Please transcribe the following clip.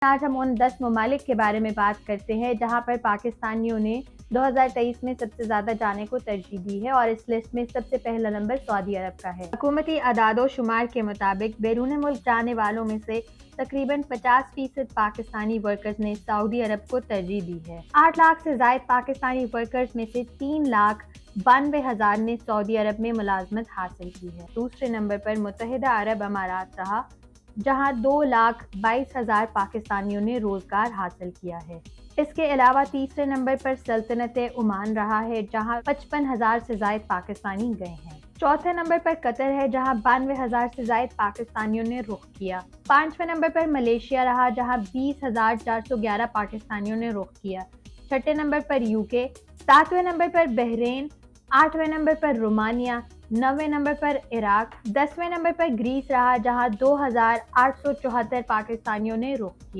آج ہم ان 10 ممالک کے بارے میں بات کرتے ہیں جہاں پر پاکستانیوں نے 2023 میں سب سے زیادہ جانے کو ترجیح دی ہے، اور اس لسٹ میں سب سے پہلا نمبر سعودی عرب کا ہے۔ حکومتی اعداد و شمار کے مطابق بیرون ملک جانے والوں میں سے تقریباً 50% پاکستانی ورکرز نے سعودی عرب کو ترجیح دی ہے۔ 8 لاکھ سے زائد پاکستانی ورکرز میں سے 3,92,000 نے سعودی عرب میں ملازمت حاصل کی ہے۔ دوسرے نمبر پر متحدہ عرب امارات رہا، جہاں 2,22,000 پاکستانیوں نے روزگار حاصل کیا ہے۔ اس کے علاوہ تیسرے نمبر پر سلطنت عمان رہا ہے، جہاں 55,000 سے زائد پاکستانی گئے ہیں۔ چوتھے نمبر پر قطر ہے، جہاں 92,000 سے زائد پاکستانیوں نے رخ کیا۔ پانچویں نمبر پر ملیشیا رہا، جہاں 20,411 پاکستانیوں نے رخ کیا۔ چھٹے نمبر پر UK، ساتویں نمبر پر بحرین، آٹھویں نمبر پر رومانیہ، نویں نمبر پر عراق، 10ویں نمبر پر گریس رہا، جہاں 2,874 پاکستانیوں نے رخ کیا۔